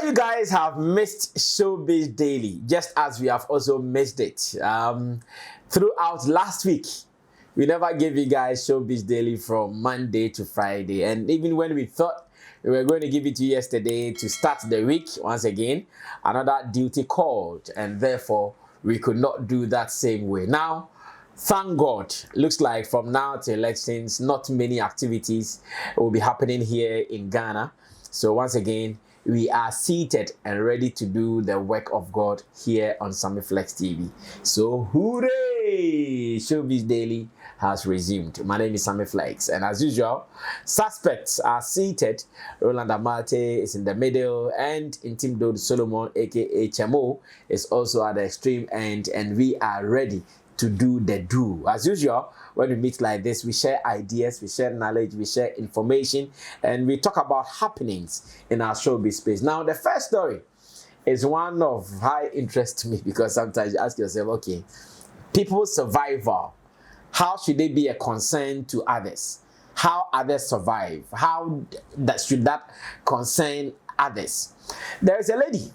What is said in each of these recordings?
you guys have missed Showbiz Daily, just as we have also missed it. Throughout last week, we never gave you guys Showbiz Daily from Monday to Friday. And even when we thought we were going to give it to you yesterday to start the week, once again, another duty called. And therefore, we could not do that same way. Now, thank God, looks like from now to elections, not many activities will be happening here in Ghana. So once again, we are seated and ready to do the work of God here on Sammy Flex TV. So hooray! Showbiz Daily has resumed. My name is Sammy Flex, and as usual, suspects are seated. Roland Amate is in the middle, and Intimidode Solomon, aka Chemo, is also at the extreme end, and we are ready to do the do. As usual, when we meet like this, we share ideas, we share knowledge, we share information, and we talk about happenings in our showbiz space. Now, the first story is one of high interest to me because sometimes you ask yourself, okay, people's survival, how should they be a concern to others? How others survive? How should that concern others? There is a lady,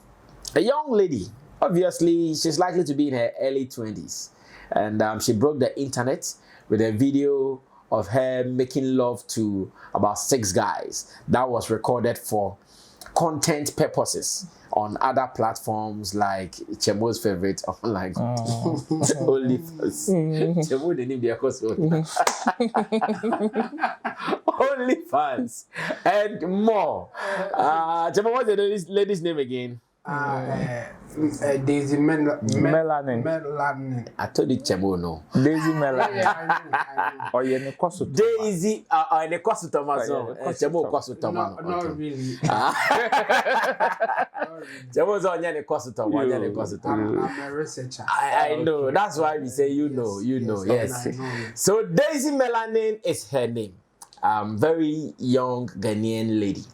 a young lady. Obviously, she's likely to be in her early 20s. And she broke the internet with a video of her making love to about 6 guys. That was recorded for content purposes on other platforms like Chemo's favorite, like OnlyFans. Chemo the name they call OnlyFans and more. Chemo, what's the lady's name again? Daisy Melanin. Melanin. I told you Chemo no. Daisy Melanin. Or you Nekosu. Daisy Nekosu Tomaso. Chemo Kosu Tomaso. Not really. Chemo's on Nekosu Tomaso. I'm a researcher. I know. That's why we say you know. Yes. So Daisy Melanin is her name. Very young Ghanaian lady.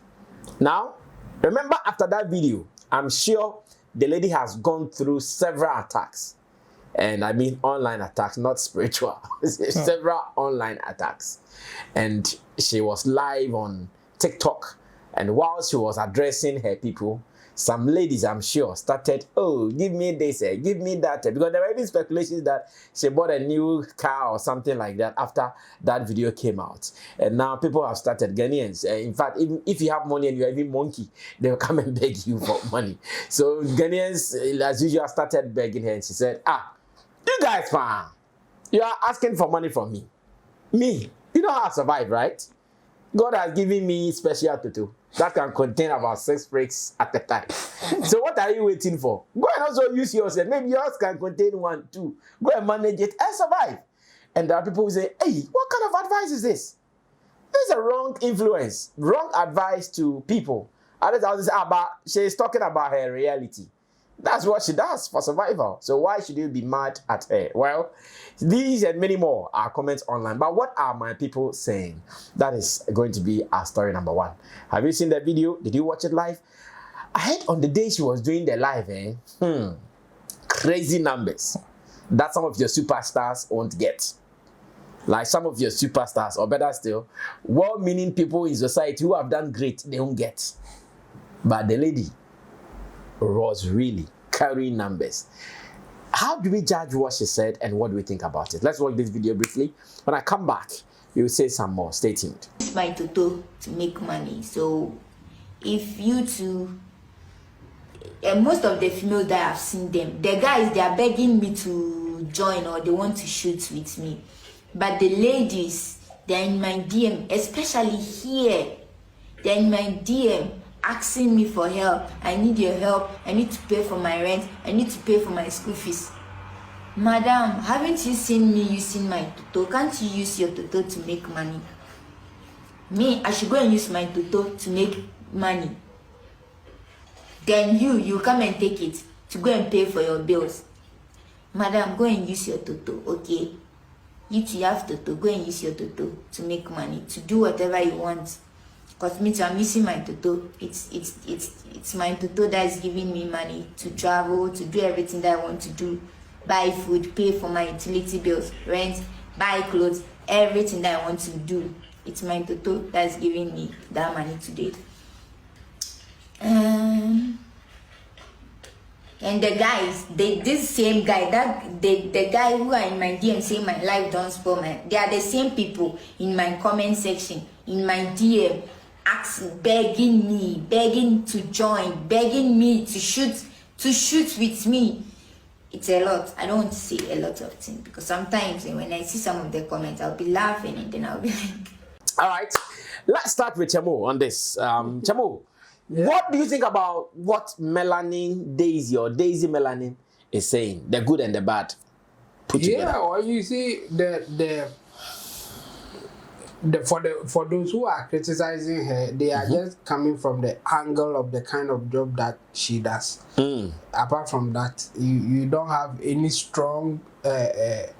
Now, remember after that video, I'm sure the lady has gone through several attacks. And I mean online attacks, not spiritual. Several online attacks. And she was live on TikTok. And while she was addressing her people, some ladies, I'm sure, started, oh, give me this, give me that. Because there were even speculations that she bought a new car or something like that after that video came out. And now people have started, Ghanaians. In fact, even if you have money and you're even monkey, they will come and beg you for money. So Ghanaians, as usual, started begging her. And she said, you guys, man, you are asking for money from me. Me, you know how I survive, right? God has given me special Toto that can contain about 6 bricks at a time. So what are you waiting for? Go and also use yours. Maybe yours can contain 1, 2. Go and manage it and survive. And there are people who say, hey, what kind of advice is this? This is a wrong influence, wrong advice to people. Others will say, but she's talking about her reality. That's what she does for survival. So why should you be mad at her? Well, these and many more are comments online. But what are my people saying? That is going to be our story number 1. Have you seen the video? Did you watch it live? I heard on the day she was doing the live, crazy numbers that some of your superstars won't get. Like some of your superstars, or better still, well-meaning people in society who have done great, they won't get. But the lady was really carrying numbers. How do we judge what she said and what do we think about it? Let's watch this video briefly. When I come back, you'll say some more. Stay tuned. It's my Toto to make money. So if you two, and most of the females that I've seen them, the guys, they are begging me to join or they want to shoot with me. But the ladies, they're in my DM, especially here, they're in my DM asking me for help. I need your help. I need to pay for my rent. I need to pay for my school fees. Madam, haven't you seen me using my Toto? Can't you use your Toto to make money? Me, I should go and use my Toto to make money. Then you come and take it to go and pay for your bills. Madam, go and use your Toto, okay? You too have Toto, go and use your Toto to make money, to do whatever you want. Because me too, I'm using my Toto. It's my Toto that is giving me money to travel, to do everything that I want to do. Buy food, pay for my utility bills, rent, buy clothes, everything that I want to do. It's my Toto that is giving me that money today. And the guys, this same guy, that the guy who are in my DM saying my life don't spoil my, they are the same people in my comment section, in my DM, begging to join, begging me to shoot with me. It's a lot. I don't want to say a lot of things because sometimes when I see some of the comments, I'll be laughing and then I'll be like, all right, let's start with Chamo on this. Chamo, what do you think about what Melanin Daisy or Daisy Melanin is saying? The good and the bad put together. Yeah, well, you see, for those who are criticizing her, they are just coming from the angle of the kind of job that she does. Apart from that, you don't have any strong case.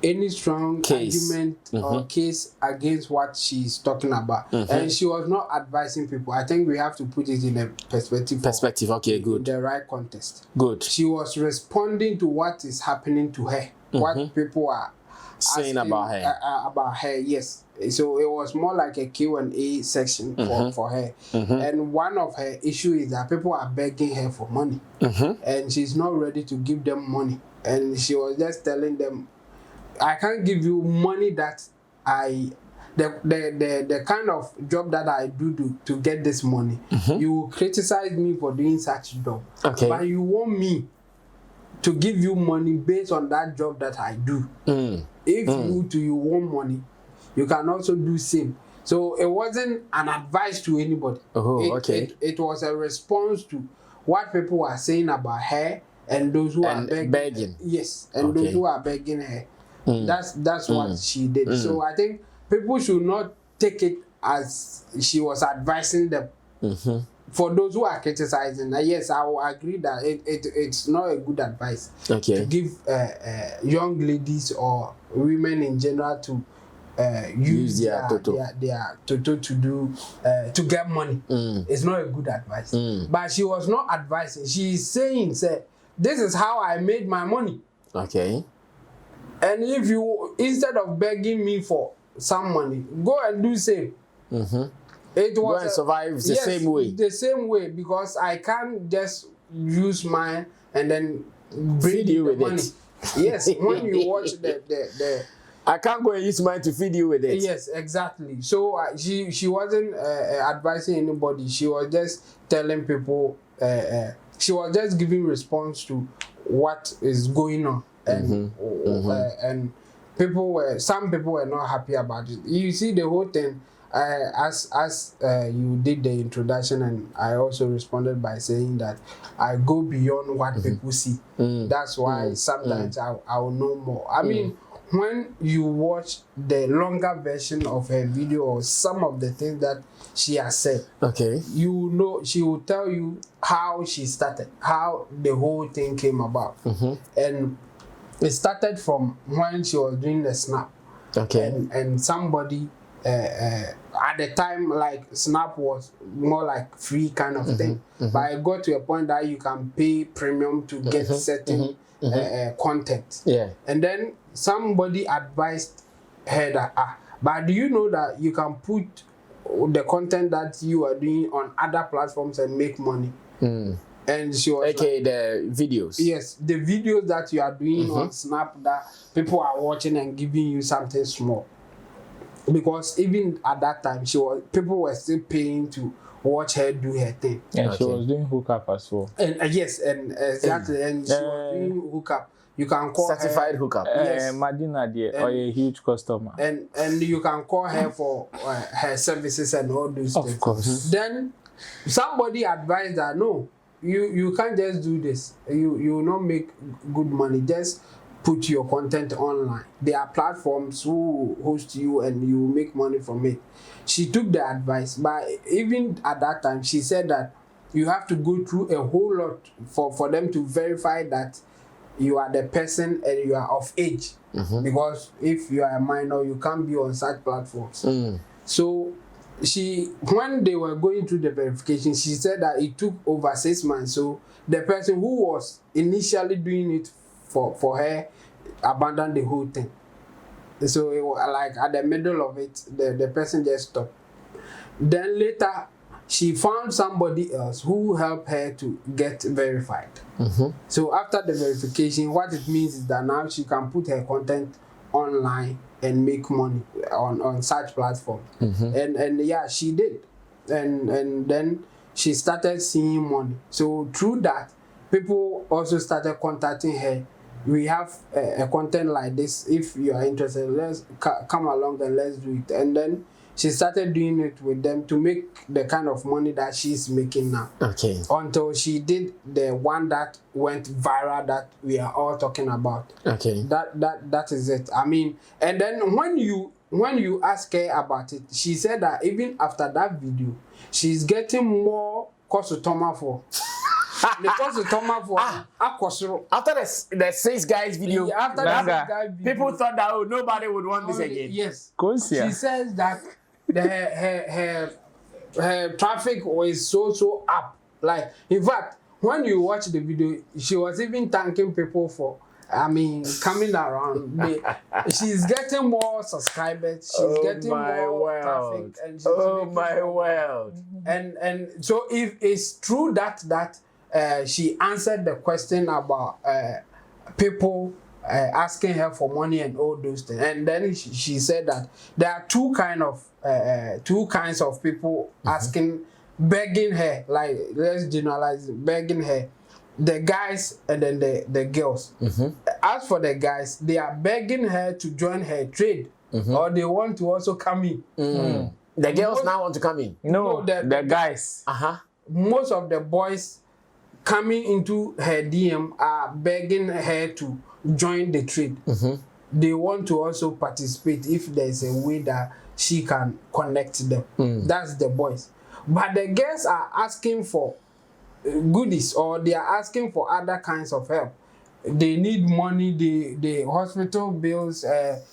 argument or case against what she's talking about. And she was not advising people. I think we have to put it in a perspective. Okay, good. In the right context. Good. She was responding to what is happening to her. What people are saying asking, about her, yes. So it was more like a Q&A section for her. And one of her issues is that people are begging her for money. And she's not ready to give them money. And she was just telling them, I can't give you money that the kind of job that I do to get this money. You will criticize me for doing such job. Okay. But you want me to give you money based on that job that I do. If you want money, you can also do same. So it wasn't an advice to anybody. It was a response to what people are saying about her and those who are begging. Yes, and those who are begging her. That's what she did. So I think people should not take it as she was advising them. For those who are criticizing, yes, I will agree that it's not a good advice to give young ladies or women in general to use their Toto to do to get money. It's not a good advice. But she was not advising. She's saying, this is how I made my money. Okay. And if you, instead of begging me for some money, go and do same. It was go and survive the same way. The same way, because I can't just use mine and then bring you with money. Yes, when you watch the I can't go and use mine to feed you with it. Yes, exactly. So she wasn't advising anybody. She was just telling people. She was just giving response to what is going on. And and some people were not happy about it. You see the whole thing, as you did the introduction, and I also responded by saying that I go beyond what people see. That's why sometimes I will know more. I mean, when you watch the longer version of her video or some of the things that she has said, you know, she will tell you how she started, how the whole thing came about. And it started from when she was doing the snap. And somebody at the time, like, Snap was more like free kind of thing. But it got to a point that you can pay premium to get certain content. And then somebody advised her that, but do you know that you can put the content that you are doing on other platforms and make money? And she was the videos. Yes, the videos that you are doing on Snap that people are watching and giving you something small. Because even at that time, people were still paying to watch her do her thing. And she was doing hookup as well. And yes, and exactly, and she was doing hookup. You can call certified her, hookup. Yes. Madina dear, or a huge customer. And you can call her for her services and all those things. Of course. Then somebody advised that no, you can't just do this. You will not make good money. Just put your content online. There are platforms who host you and you make money from it. She took the advice, but even at that time, she said that you have to go through a whole lot for them to verify that you are the person and you are of age. Because if you are a minor, you can't be on such platforms. So when they were going through the verification, she said that it took over 6 months. So the person who was initially doing it for her abandoned the whole thing. So it was like at the middle of it, the person just stopped. Then later, she found somebody else who helped her to get verified. So after the verification, what it means is that now she can put her content online and make money on such platform. And yeah, she did. And then she started seeing money. So through that, people also started contacting her. We have a content like this. If you are interested, let's come along and let's do it. And then she started doing it with them to make the kind of money that she's making now. Okay. Until she did the one that went viral that we are all talking about. Okay. That is it. I mean, and then when you ask her about it, she said that even after that video, she's getting more customer for. The customer for After the 6 guys video, yeah, after that guy video, people thought that nobody would want this again. Yes. Kosia. She says that her traffic was so up. Like, in fact, when you watch the video, she was even thanking people for, I mean, coming around. She's getting more subscribers. She's getting more traffic. And she's my world. And so if it's true that she answered the question about people asking her for money and all those things, and then she said that there are two kinds of people asking, begging her, like, let's generalize it, begging her, the guys and then the girls. As for the guys, they are begging her to join her trade, or they want to also come in. The girls now want to come in. No, the guys. Most of the boys coming into her DM are begging her to join the trade. They want to also participate if there's a way that she can connect them. That's the boys. But the girls are asking for goodies, or they are asking for other kinds of help. They need money, the hospital bills,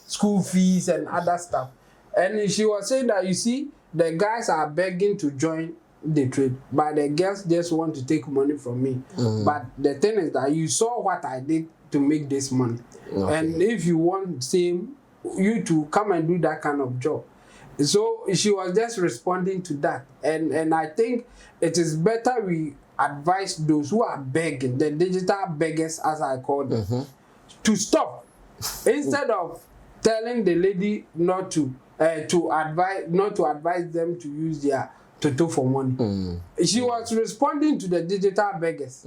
school fees and other stuff. And she was saying that, you see, the guys are begging to join the trade, but the girls just want to take money from me. But the thing is that you saw what I did to make this money. And if you want you to come and do that kind of job. So she was just responding to that. And I think it is better we advise those who are begging, the digital beggars as I call them, to stop. Instead of telling the lady not to advise them to use their Toto for money. She was responding to the digital beggars.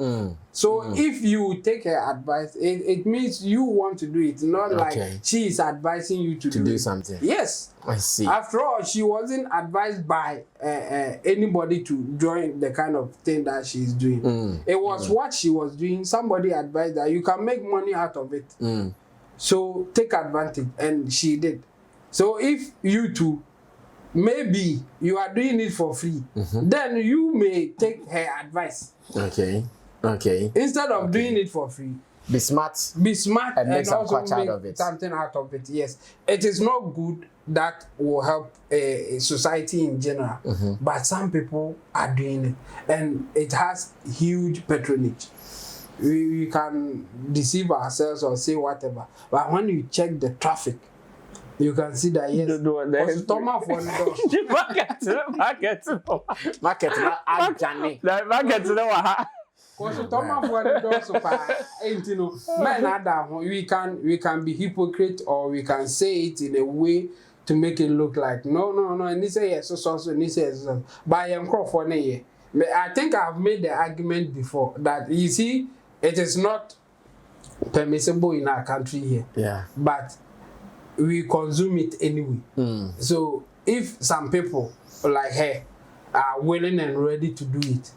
So if you take her advice, it means you want to do it, not like she is advising you to do something. Yes. I see. After all, she wasn't advised by anybody to join the kind of thing that she's doing. It was what she was doing. Somebody advised that you can make money out of it. So take advantage, and she did. So if you too, maybe you are doing it for free, then you may take her advice. Okay. Instead of doing it for free, be smart and make also make something out of it. Yes, it is not good. That will help a society in general, but some people are doing it, and it has huge patronage. We can deceive ourselves or say whatever, but when you check the traffic, you can see that yes, customer for the market. We can be hypocrite, or we can say it in a way to make it look like no, and he say yes, so and he says so. But I think I've made the argument before that, you see, it is not permissible in our country here. Yeah. But we consume it anyway. So if some people like her are willing and ready to do it,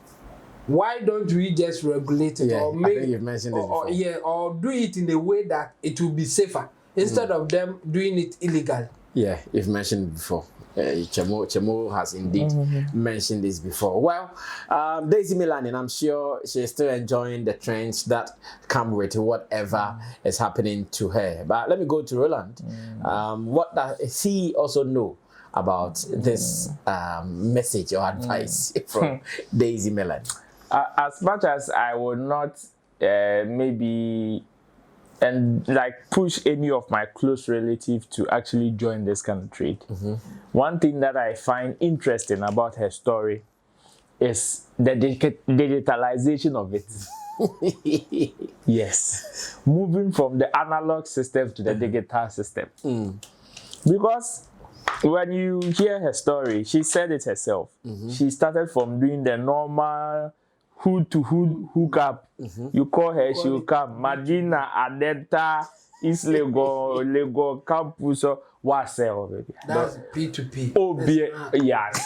why don't we just regulate it, or make, I think you've mentioned this before. Or do it in a way that it will be safer instead of them doing it illegally. Yeah, you've mentioned it before. Chemo has indeed mentioned this before. Well, Daisy Melanin, I'm sure she's still enjoying the trends that come with whatever is happening to her. But let me go to Roland. What does he also know about this message or advice from Daisy Melanin? As much as I would not maybe push any of my close relatives to actually join this kind of trade. One thing that I find interesting about her story is the digitalization of it. Yes. Moving from the analog system to the digital system. Because when you hear her story, she said it herself. She started from doing the normal hood to hood hookup. You call her, she will come. Madina, Adenta, East Lego campus, or what's already. That's P2P. Yes.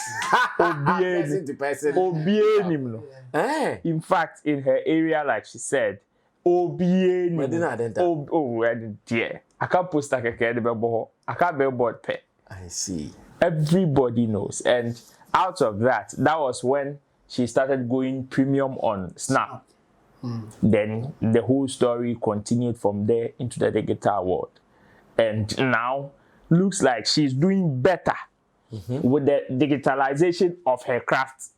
In fact, in her area, like she said, Madina Adenta. Dear. I can't post like I can't billboard pay. I see. Everybody knows. And out of that was when she started going premium on Snap. Then the whole story continued from there into the digital world. And now looks like she's doing better with the digitalization of her craft.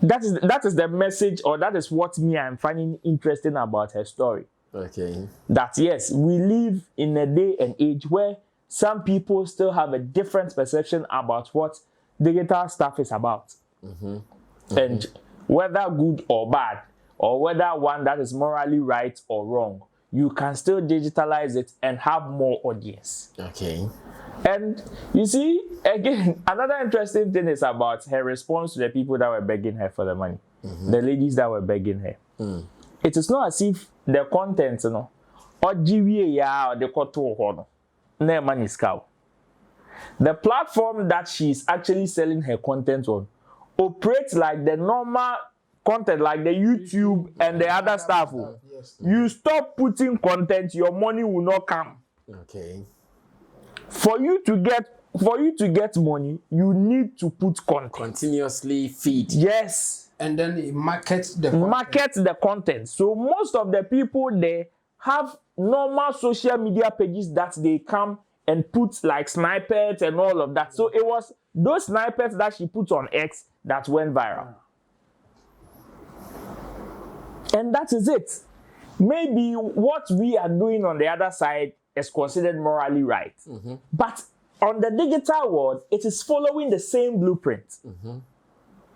That is the message, or that is what I'm finding interesting about her story. Okay. That yes, we live in a day and age where some people still have a different perception about what digital stuff is about. And whether good or bad, or whether one that is morally right or wrong, you can still digitalize it and have more audience. Okay. And you see, again, another interesting thing is about her response to the people that were begging her for the money. The ladies that were begging her. It is not as if the content, or the koto no money is cow. The platform that she's actually selling her content on operates like the normal content, like the YouTube and the other stuff. You stop putting content, your money will not come. Okay. For you to get money, you need to put content. Continuously feed. Yes. And then it markets the content. So most of the people there have normal social media pages that they come and put like snippets and all of that. So it was those snippets that she put on X that went viral. And that is it. Maybe what we are doing on the other side is considered morally right. But on the digital world, it is following the same blueprint.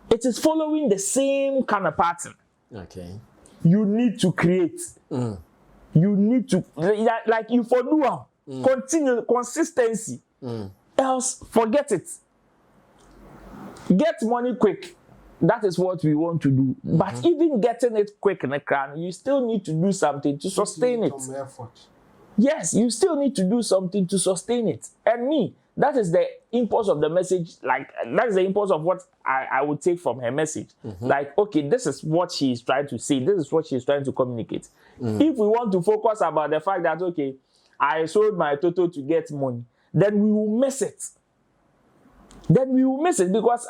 It is following the same kind of pattern. Okay. You need to create. You need to, like you for do continue, consistency. Else, forget it. Get money quick. That is what we want to do. But even getting it quick in the crown, you still need to do something to sustain it. Yes, you still need to do something to sustain it. And that is the impulse of the message. Like, that is the impulse of what I would take from her message. Like, okay, this is what she is trying to say. This is what she is trying to communicate. If we want to focus about the fact that, okay, I sold my Toto to get money, then we will miss it. Because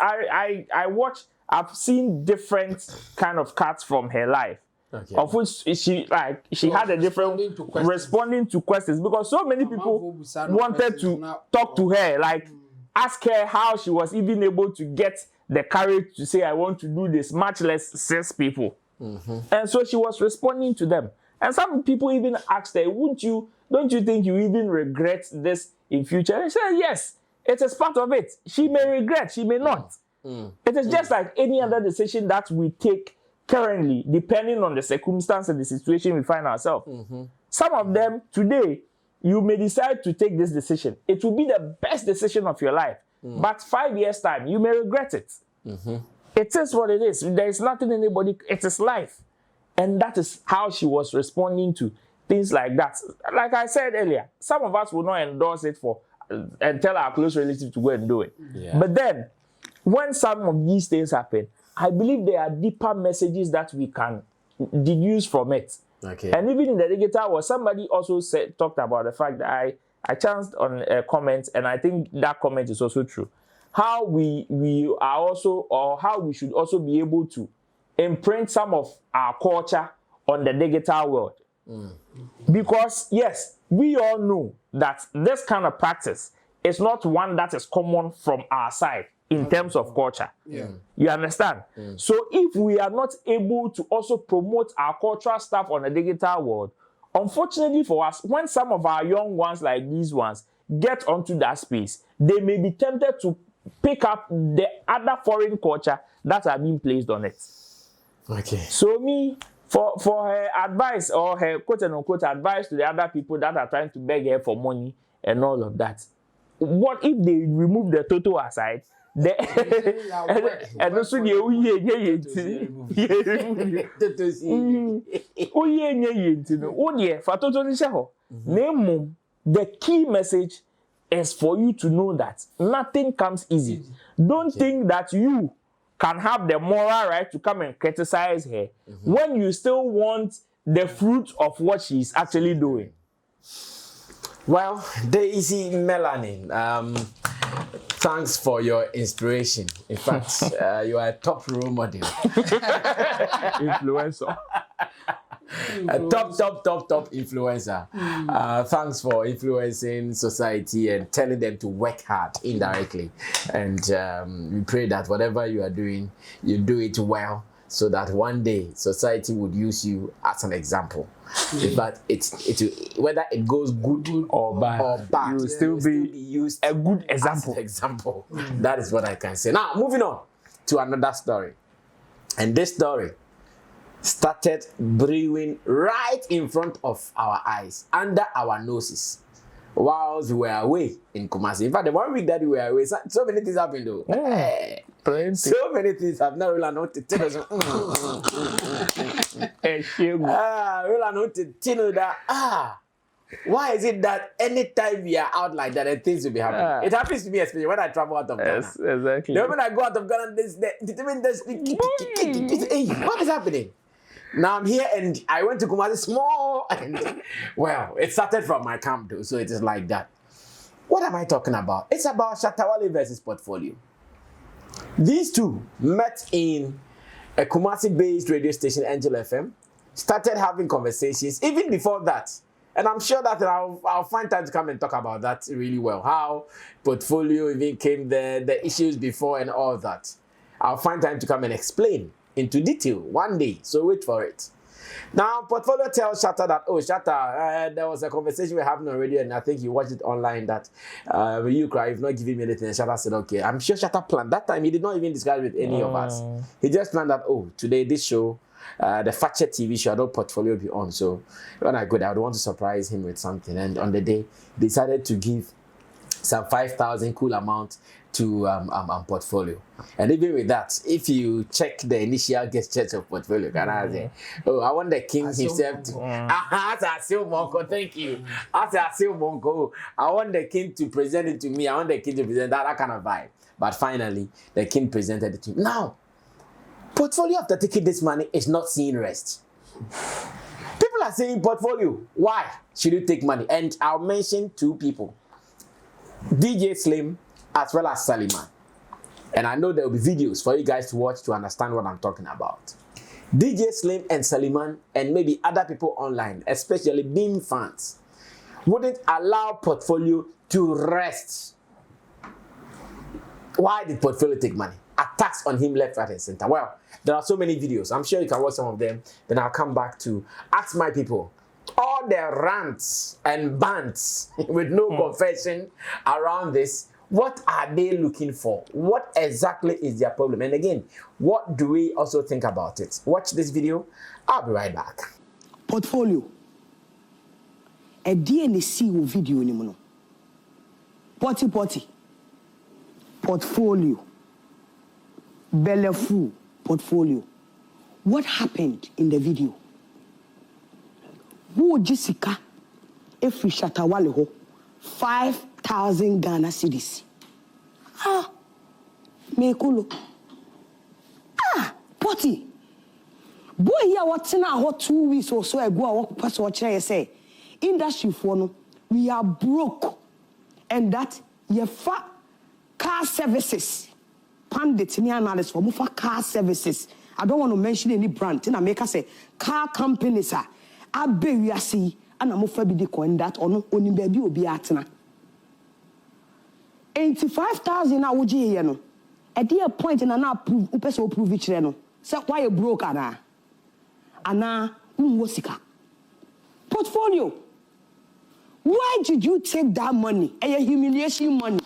I've seen different kind of cuts from her life. Okay. Of which she had a different responding to questions, because so many people wanted to talk to her, like ask her how she was even able to get the courage to say I want to do this, much less 6 people. And so she was responding to them. And some people even asked her, don't you think you even regret this in future? And she said, yes, it is part of it. She may regret, she may not. It is just like any other decision that we take currently, depending on the circumstance and the situation we find ourselves. Some of them, today, you may decide to take this decision. It will be the best decision of your life. But 5 years' time, you may regret it. It is what it is. There is nothing anybody, it is life. And that is how she was responding to things like that. Like I said earlier, some of us will not endorse it and tell our close relative to go and do it. But then, when some of these things happen, I believe there are deeper messages that we can deduce from it. Okay. And even in the digital world, somebody also talked about the fact that I chanced on a comment, and I think that comment is also true. How we are also, or how we should also be able to imprint some of our culture on the digital world. Because yes, we all know that this kind of practice is not one that is common from our side. In terms of culture. You understand? So if we are not able to also promote our cultural stuff on the digital world, unfortunately for us, when some of our young ones like these ones get onto that space, they may be tempted to pick up the other foreign culture that are being placed on it. Okay. So me, for her advice or her quote and unquote advice to the other people that are trying to beg her for money and all of that, what if they remove the Toto aside? And also the the key message is for you to know that nothing comes easy. Don't think that you can have the moral right to come and criticize her when you still want the fruit of what she's actually doing. Well, Daisy Melanin, thanks for your inspiration. In fact, you are a top role model. Influencer. A top influencer. Thanks for influencing society and telling them to work hard indirectly. And we pray that whatever you are doing, you do it well, so that one day society would use you as an example. In fact, whether it goes good or bad, you will still be used a good example. That is what I can say. Now, moving on to another story. And this story started brewing right in front of our eyes, under our noses, whilst we were away in Kumasi. In fact, the 1 week that we were away, so many things happened though. So many things have not really not to tell us. Really not to tell that. Why is it that anytime we are out like that, and things will be happening? It happens to me, especially when I travel out of Ghana. Yes, exactly. The moment I go out of Ghana, what is happening? Now I'm here and I went to Kumasi small, and well, it started from my camp though, so it is like that. What am I talking about? It's about Shatta Wale versus Portfolio. These two met in a Kumasi-based radio station, Angel FM, started having conversations even before that. And I'm sure that I'll find time to come and talk about that really well. How Portfolio even came there, the issues before and all that. I'll find time to come and explain into detail one day, so wait for it. Now, Portfolio tells Shatta that, oh, Shatta, there was a conversation we're having already, and I think you watched it online that you cry, you've not given me anything. And Shatta said, okay. I'm sure Shatta planned. That time, he did not even discuss with any of us. He just planned that, oh, today this show, the Factor TV show, I know Portfolio will be on. So when I go there, I would want to surprise him with something. And on the day, decided to give some 5,000 cool amount to Portfolio. And even with that, if you check the initial gestures of Portfolio, can I say, oh, I want the king himself to thank you. I want the king to present it to me. I want the king to present that kind of vibe. But finally, the king presented it to me. Now, Portfolio, after taking this money, is not seeing rest. People are saying, Portfolio, why should you take money? And I'll mention two people, DJ Slim as well as Sallyman. And I know there will be videos for you guys to watch to understand what I'm talking about. DJ Slim and Sallyman and maybe other people online, especially Beam fans, wouldn't allow Portfolio to rest. Why did Portfolio take money? Attacks on him left, right, and center. Well, there are so many videos. I'm sure you can watch some of them. Then I'll come back to ask my people. All their rants and bants with no confession around this. What are they looking for? What exactly is their problem? And again, what do we also think about it? Watch this video. I'll be right back. Portfolio. A DNC video ni mono. Potty. Portfolio. Bellefu. Portfolio. What happened in the video? Who Jessica if we Shatta Wale ho 5,000 Ghana cedis. Mekulo. Potty. Boy here what's in our 2 weeks or so ago I walk past what I say. Industry for no, we are broke. And that ye fa car services. Pundits me analysis for mufa car services. I don't want to mention any brand. Then I make us say car companies are abe we see and I'm for be coin that on only baby will be at na 85,000 na woji here no a dear point and na prove person prove it no say why you broke ana unwosika Portfolio. Why did you take that money? A humiliation money.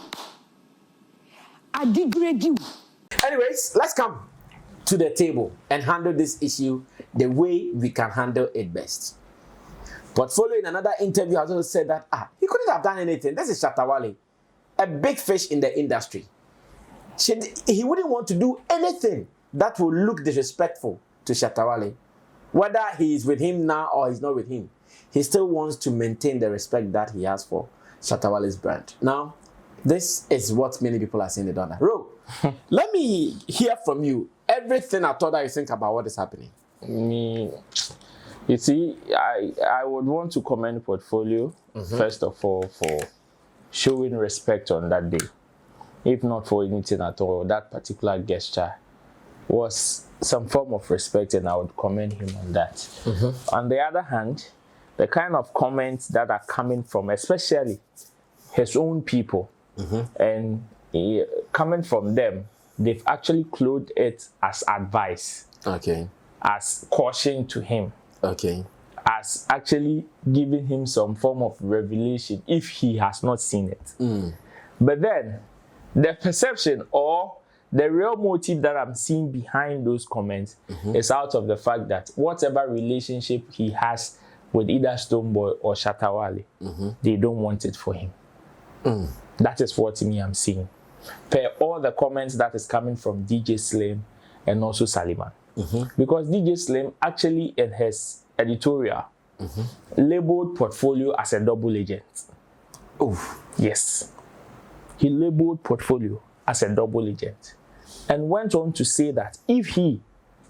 I degrade you. Anyways, let's come to the table and handle this issue the way we can handle it best. Portfolio in another interview has also said that he couldn't have done anything. This is Shatta Wale, a big fish in the industry. He wouldn't want to do anything that will look disrespectful to Shatta Wale. Whether he is with him now or he's not with him, he still wants to maintain the respect that he has for Shatta Wale's brand. Now, this is what many people are saying they don't. Ro, let me hear from you everything at all that you think about what is happening. You see, I would want to commend Portfolio, first of all, for showing respect on that day. If not for anything at all, that particular gesture was some form of respect, and I would commend him on that. On the other hand, the kind of comments that are coming from especially his own people, and coming from them, they've actually clothed it as advice, as caution to him, as actually giving him some form of revelation if he has not seen it. But then, the perception or the real motive that I'm seeing behind those comments is out of the fact that whatever relationship he has with either Stonebwoy or Shatta Wale, they don't want it for him. That is what me I'm seeing. Per all the comments that is coming from DJ Slim and also Sallyman. Because DJ Slim actually in his editorial labeled Portfolio as a double agent. Yes. He labeled Portfolio as a double agent and went on to say that if he,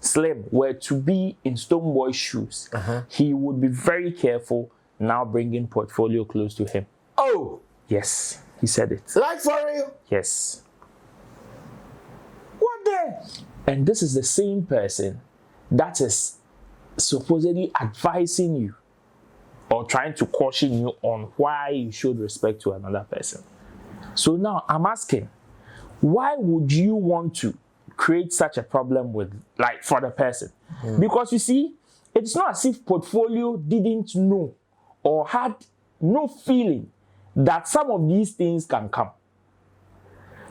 Slim, were to be in Stonebwoy's shoes, he would be very careful now bringing Portfolio close to him. Yes, he said it. Like for real? Yes. What the? And this is the same person that is supposedly advising you or trying to caution you on why you should respect to another person. So now I'm asking, why would you want to create such a problem with, like, for the person? Because you see, it's not as if Portfolio didn't know or had no feeling that some of these things can come.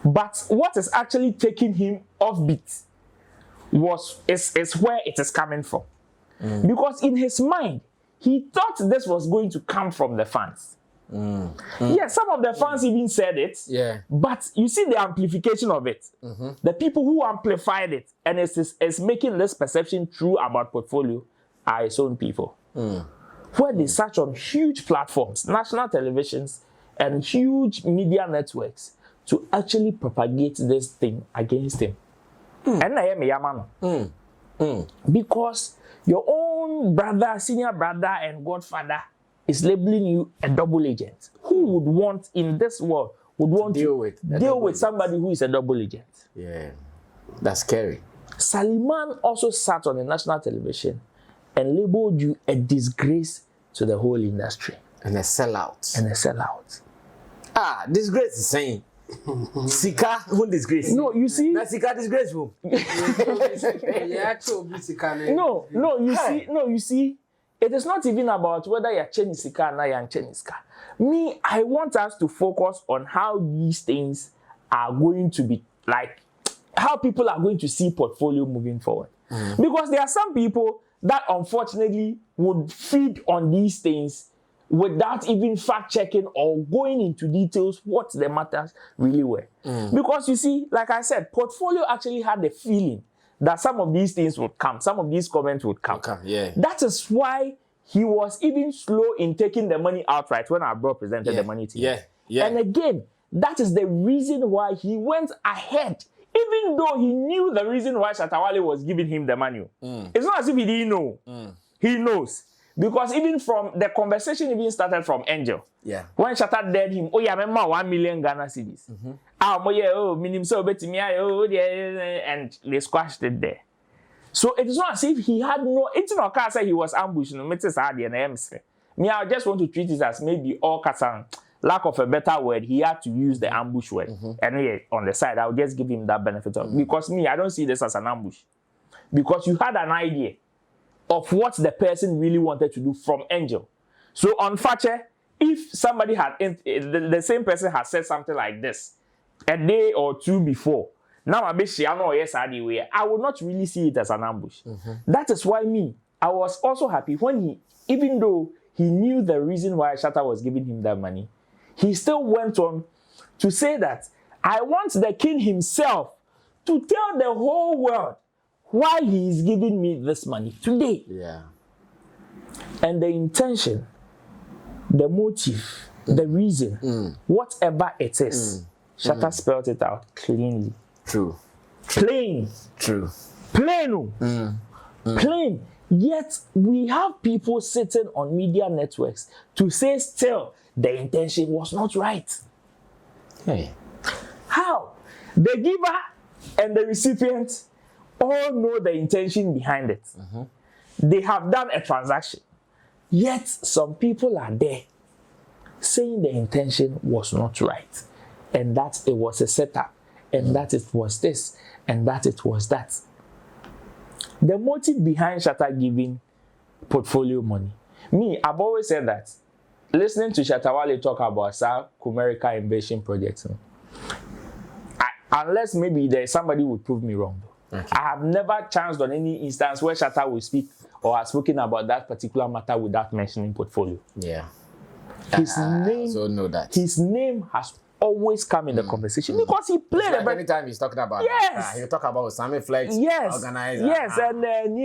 But what is actually taking him offbeat is where it is coming from. Because in his mind, he thought this was going to come from the fans. Yeah, some of the fans even said it. But you see the amplification of it. The people who amplified it and is making this perception true about Portfolio are his own people. Where they search on huge platforms, national televisions, and huge media networks to actually propagate this thing against him. Because your own brother, senior brother, and godfather is labeling you a double agent. Who would want in this world to deal with somebody who is a double agent? Yeah, that's scary. Sallyman also sat on the national television and labeled you a disgrace to the whole industry. And a sellout. Disgrace is saying. Sika who disgrace. No, you see. That's Sika disgrace who. You see. It is not even about whether you're Chenny Sika or you're Chenny Sika. Me, I want us to focus on how these things are going to be, like, how people are going to see Portfolio moving forward. Because there are some people that unfortunately would feed on these things without even fact-checking or going into details what the matters really were. Because you see, like I said, Portfolio actually had the feeling that some of these things would come, some of these comments would come. That is why he was even slow in taking the money outright when our bro presented the money to him. And again, that is the reason why he went ahead, even though he knew the reason why Shatta Wale was giving him the money. It's not as if he didn't know. He knows. Because even from the conversation even started from Angel. When Shatta dared him, remember 1 million Ghana cedis. And they squashed it there. So it is not as if he had no, it's not because he was ambushed. Me, I just want to treat it as maybe all Kasan, lack of a better word, he had to use the ambush word. And on the side, I'll just give him that benefit of, because me, I don't see this as an ambush. Because you had an idea of what the person really wanted to do from Angel. So on Fache, if somebody had, the same person had said something like this a day or two before, now I be she no yes I would not really see it as an ambush. That is why I was also happy when even though he knew the reason why Shatta was giving him that money, he still went on to say that I want the king himself to tell the whole world why he is giving me this money today. Yeah. And the intention, the motive, the reason, whatever it is, Shatta spelled it out cleanly. True. Plain. True. Plain. Plain. Yet we have people sitting on media networks to say still the intention was not right. Hey. How? The giver and the recipient all know the intention behind it. They have done a transaction. Yet some people are there saying the intention was not right, and that it was a setup, and that it was this, and that it was that. The motive behind Shatta giving portfolio money. I've always said that listening to Shatta Wale talk about South America invasion project, unless maybe there's somebody who would prove me wrong. Okay. I have never chanced on any instance where Shatta will speak or has spoken about that particular matter without mentioning portfolio. Yeah. His name. So know that. His name has always come in the conversation because he played like anytime he's talking about he'll talk about Sammy Flex, organizer. Yes, and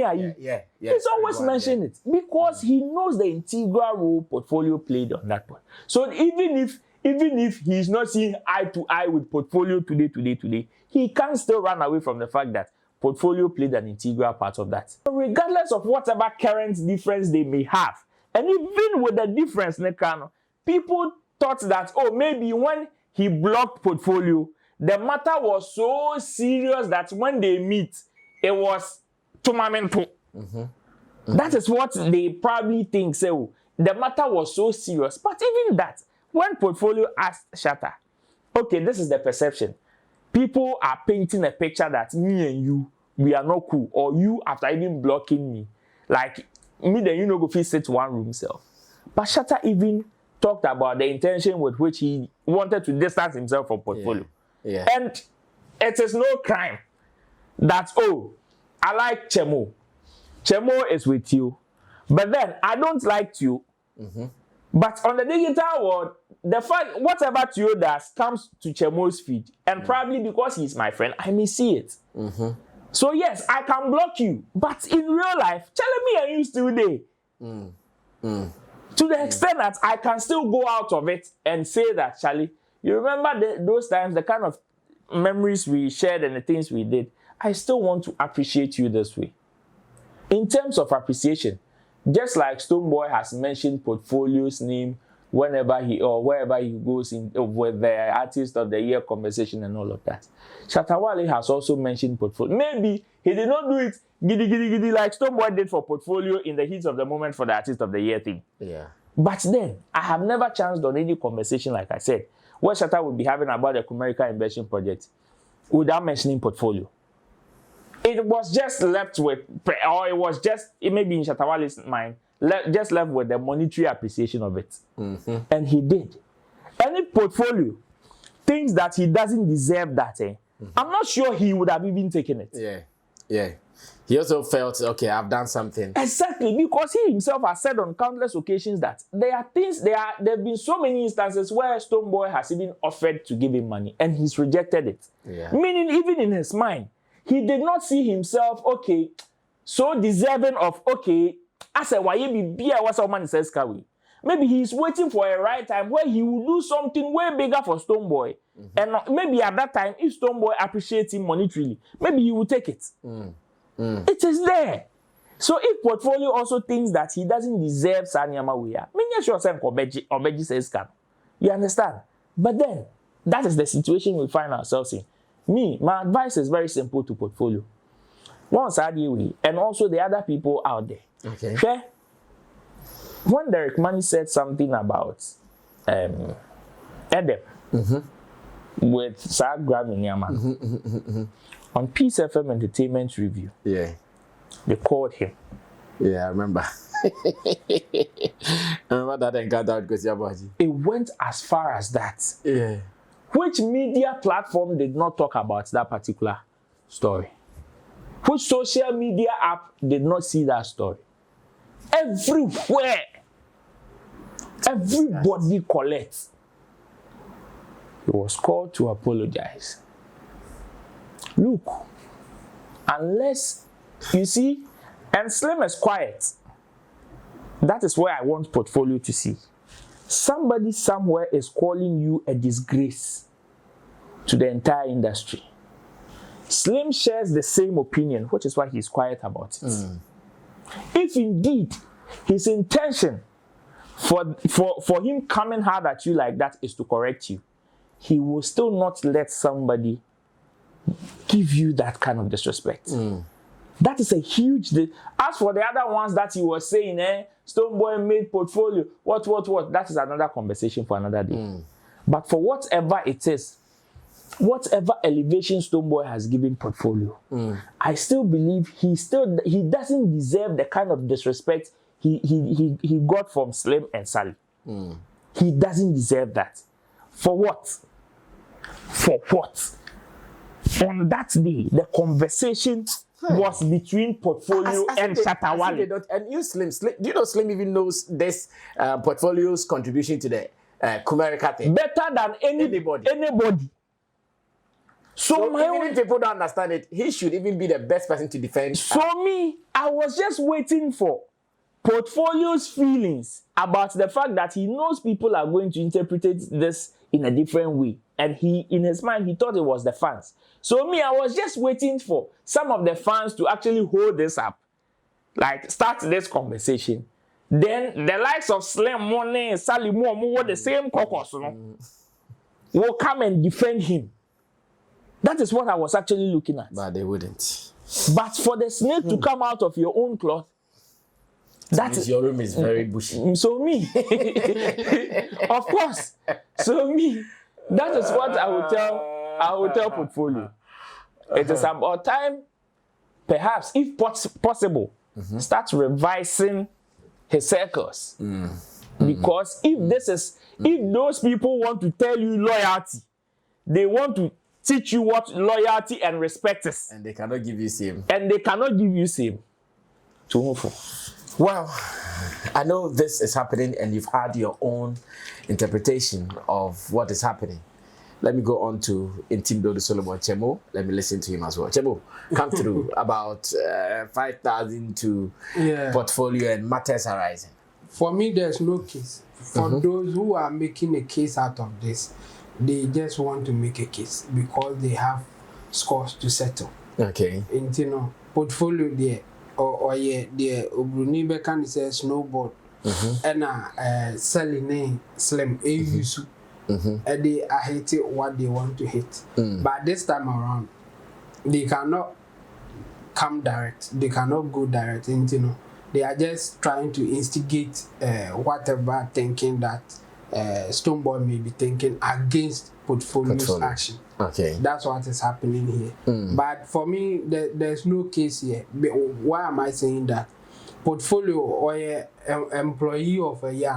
he's always mentioned it because he knows the integral role portfolio played on that point. So even if he's not seeing eye to eye with portfolio today, he can't still run away from the fact that portfolio played an integral part of that. Regardless of whatever current difference they may have, and even with the difference, people thought that, maybe when he blocked portfolio, the matter was so serious that when they meet, it was tournamento. That is what they probably think. So the matter was so serious. But even that, when portfolio asked Shatta, okay, this is the perception. People are painting a picture that me and you, we are not cool. Or you, after even blocking me, like me, then you know, go fit sit one room self. But Shatta even talked about the intention with which he wanted to distance himself from portfolio. Yeah. And it is no crime that, I like Chemo. Chemo is with you. But then I don't like you. But on the digital world, the fact whatever Tio does comes to Chemo's feed. And probably because he's my friend, I may see it. So yes, I can block you. But in real life, telling me and you still there. To the extent that I can still go out of it and say that, Charlie, you remember those times, the kind of memories we shared and the things we did. I still want to appreciate you this way. In terms of appreciation, just like Stonebwoy has mentioned portfolio's name whenever wherever he goes in with the artist of the year conversation and all of that. Shatta Wale has also mentioned portfolio. Maybe he did not do it giddy like Stonebwoy did for portfolio in the heat of the moment for the artist of the year thing. Yeah. But then I have never chanced on any conversation, like I said, where Shatta would be having about the America Invasion project without mentioning portfolio. It was just left with, or it was just, it may be in Shatta Wale's mind, just left with the monetary appreciation of it. And he did. Any portfolio thinks that he doesn't deserve that, I'm not sure he would have even taken it. Yeah. He also felt, okay, I've done something. Exactly, because he himself has said on countless occasions that there have been so many instances where Stonebwoy has even offered to give him money and he's rejected it. Meaning, even in his mind, he did not see himself, so deserving of, as a man says, maybe he's waiting for a right time where he will do something way bigger for Stonebwoy. And maybe at that time, if Stonebwoy appreciates him monetarily, maybe he will take it. It is there. So if portfolio also thinks that he doesn't deserve Sanyama Wea, Obeji says, you understand? But then, that is the situation we find ourselves in. My advice is very simple to portfolio. Once and also the other people out there. Okay. When Derek Money said something about Edem with Saga Grammy on Peace FM Entertainment Review, they called him. Yeah, I remember. I remember that encounter with Gosia Baji. It went as far as that. Which media platform did not talk about that particular story? Which social media app did not see that story? Everywhere. Everybody collects. He was called to apologize. Look, unless, you see, and Slim is quiet. That is where I want portfolio to see. Somebody somewhere is calling you a disgrace to the entire industry. Slim shares the same opinion, which is why he's quiet about it. If indeed his intention for him coming hard at you like that is to correct you, he will still not let somebody give you that kind of disrespect. That is a huge deal. As for the other ones that he was saying, Stonebwoy made portfolio, what, that is another conversation for another day. But for whatever it is, whatever elevation Stonebwoy has given portfolio, I still believe he doesn't deserve the kind of disrespect he got from Slim and Sally. He doesn't deserve that. For what? For what? On that day, the conversation was between portfolio and Shatta Wale. And you, Slim, do you know Slim even knows this portfolio's contribution to the Kumarika thing? Better than anybody. So even if people don't understand it, he should even be the best person to defend. So me, I was just waiting for portfolio's feelings about the fact that he knows people are going to interpret this in a different way. And in his mind, he thought it was the fans. So me, I was just waiting for some of the fans to actually hold this up. Like, start this conversation. Then the likes of Slim, Money, Sallyman, the same caucus, will come and defend him. That is what I was actually looking at. But they wouldn't. But for the snake to come out of your own cloth, that is, your room is very bushy. So me, of course. So me, that is what I will tell portfolio. It is about time, perhaps, if possible, start revising his circles. Because if those people want to tell you loyalty, they want to teach you what loyalty and respect is. And they cannot give you same. To move on. Well, I know this is happening and you've had your own interpretation of what is happening. Let me go on to Intim Dodo Solomon Chemo. Let me listen to him as well. Chemo, come through about 5,000 to portfolio and matters arising. For me, there's no case. For those who are making a case out of this, they just want to make a case because they have scores to settle. Okay. And you know, portfolio there, or the Obruni Bekan says snowboard, and Sallyman, Slim, Ayusu. And they are hitting what they want to hit. But this time around, they cannot come direct. They cannot go direct. And, you know, they are just trying to instigate whatever thinking that Stonebwoy may be thinking against portfolio's action. Okay. That's what is happening here. But for me, there's no case here. Why am I saying that? Portfolio or employee of a year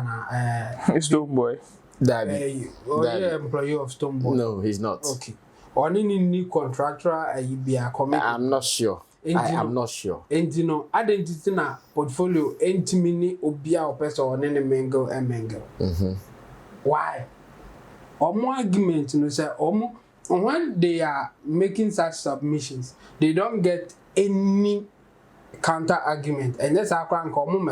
Stonebwoy. Employee of Stonebwoy. No, he's not. Okay. Only in contractor be a committee. I'm not sure. I am not sure. And you know, identity na portfolio mini obia or person or any mango and mango. Why? Omo argument, you know, say when they are making such submissions, they don't get any counter argument, and that's how come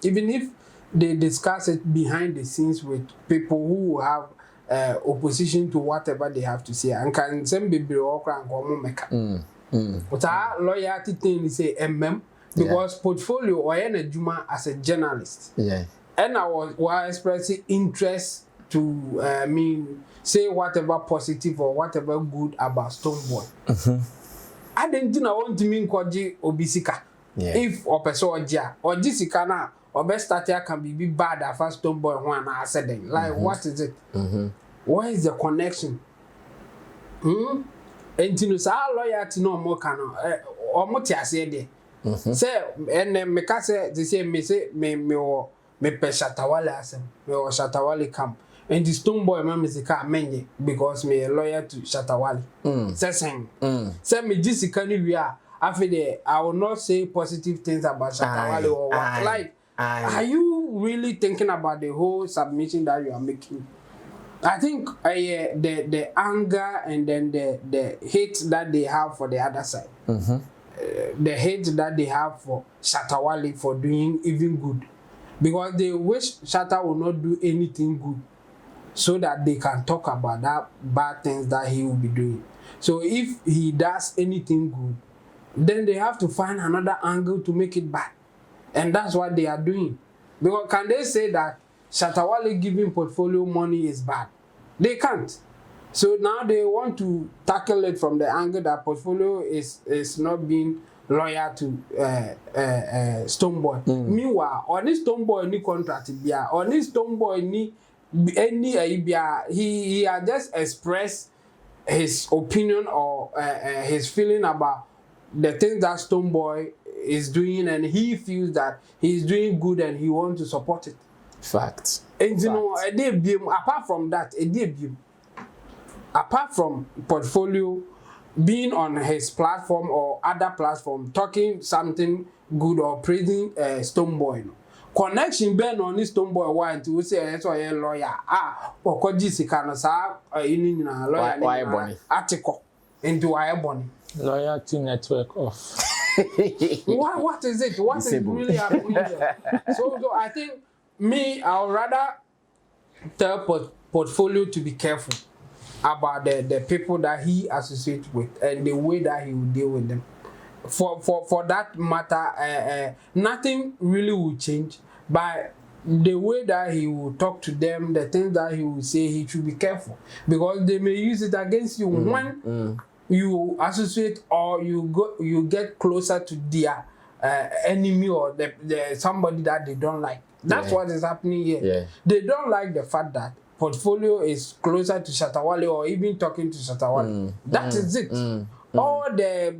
even if they discuss it behind the scenes with people who have opposition to whatever they have to say, and can send baby or but our loyalty thing is say because portfolio or any Juma as a journalist, and I was expressing interest to say whatever positive or whatever good about Stonebwoy. I didn't want to mean Koji Obisika. If or person or Jessica now or best starter can be bad at first Stonebwoy one I said them. Like what is it? What is the connection? And you know, loyalty no more can or Motia said there. Say and then Meka say the same me say me Shatta Wale asem me or Shatta Wale come. And the stone boy man is menye because me a lawyer to Shatta Wale. Session. Say me Jessica we are after the I will not say positive things about Shatta Wale or what. Like are you really thinking about the whole submission that you are making? I think the anger and then the hate that they have for the other side. The hate that they have for Shatta Wale for doing even good. Because they wish Shatta will not do anything good so that they can talk about that bad things that he will be doing. So if he does anything good, then they have to find another angle to make it bad. And that's what they are doing. Because can they say that Shatta Wale giving portfolio money is bad? They can't. So now they want to tackle it from the angle that portfolio is not being loyal to Stoneboy. Meanwhile, on this Stoneboy ni contract bia, on this Stoneboy ni any bia, he has just expressed his opinion or his feeling about the things that Stoneboy is doing, and he feels that he's doing good and he wants to support it. Facts. And you know, apart from that, apart from portfolio being on his platform or other platform talking something good or praising Stoneboy, connection ben on this Stoneboy want to say that's why a lawyer or kojisika no sa in lawyer article into Bonnie Loyalty network off. what is it? What is really happening there? So I think I would rather tell portfolio to be careful about the people that he associates with and the way that he will deal with them. For that matter, nothing really will change, but the way that he will talk to them, the things that he will say, he should be careful because they may use it against you when you associate or you get closer to their enemy or the somebody that they don't like. That's what is happening here. Yeah. They don't like the fact that portfolio is closer to Shatta Wale or even talking to Shatta Wale. That is it. All the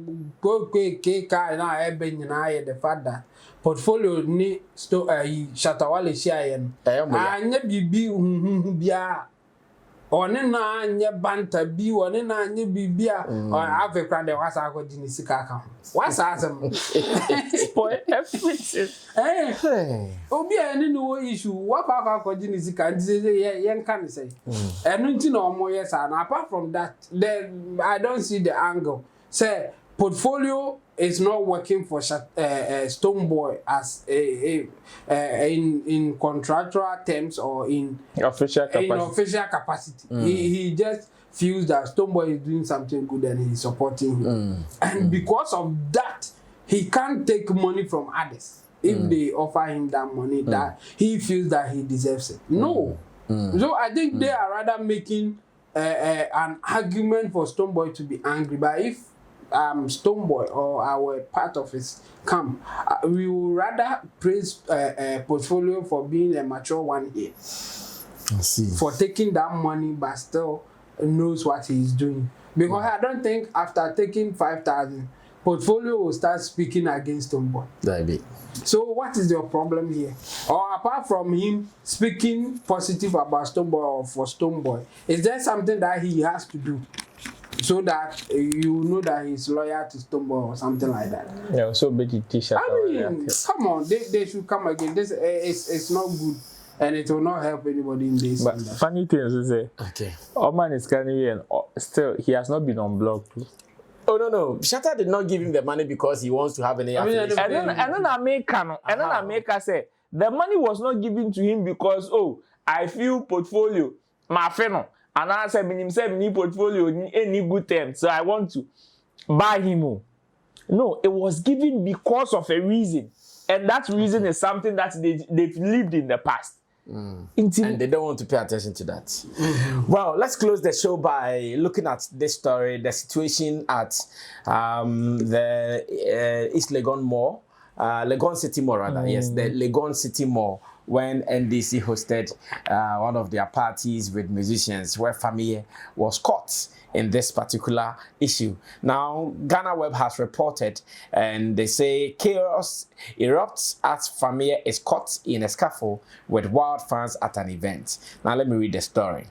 the fact that portfolio ni Shatta Wale share anya bibi bia one na anya banta bi one na anya bibia or Africa de wasa ko jini sika ka wasa asem Boy, everything. Obi any no issue waka ko jini sika ndi yen kan say enu nti na omo yes and apart from that then I don't see the angle. Say portfolio is not working for Stoneboy as in contractual terms or in official capacity. He just feels that Stoneboy is doing something good and he's supporting him. And because of that, he can't take money from others if they offer him that money that he feels that he deserves it. No. So I think they are rather making an argument for Stoneboy to be angry. But if Stoneboy or our part of his camp, we would rather praise portfolio for being a mature one here. I see. For taking that money but still knows what he's doing. Because I don't think after taking 5,000, portfolio will start speaking against Stoneboy. So what is your problem here? Or apart from him speaking positive about Stoneboy or for Stoneboy, is there something that he has to do so that you know that he's loyal to Stoneboy or something like that? Yeah, so big t-shirt. I mean, come on, they should come again. This it's not good. And it will not help anybody in this. But funny thing is to say, Oman is coming and still he has not been unblocked. Oh no. Shatta did not give him the money because he wants to have any affiliation. And then America say the money was not given to him because I feel portfolio my friend and I said me portfolio any good term, so I want to buy him. No, it was given because of a reason, and that reason is something that they've lived in the past. And they don't want to pay attention to that. Well, let's close the show by looking at this story, the situation at the East Legon Mall, Legon City Mall rather. Yes, the Legon City Mall, when NDC hosted one of their parties with musicians where Fameye was caught in this particular issue. Now, Ghana Web has reported, and they say chaos erupts as Fameye is caught in a scuffle with wild fans at an event. Now, let me read the story.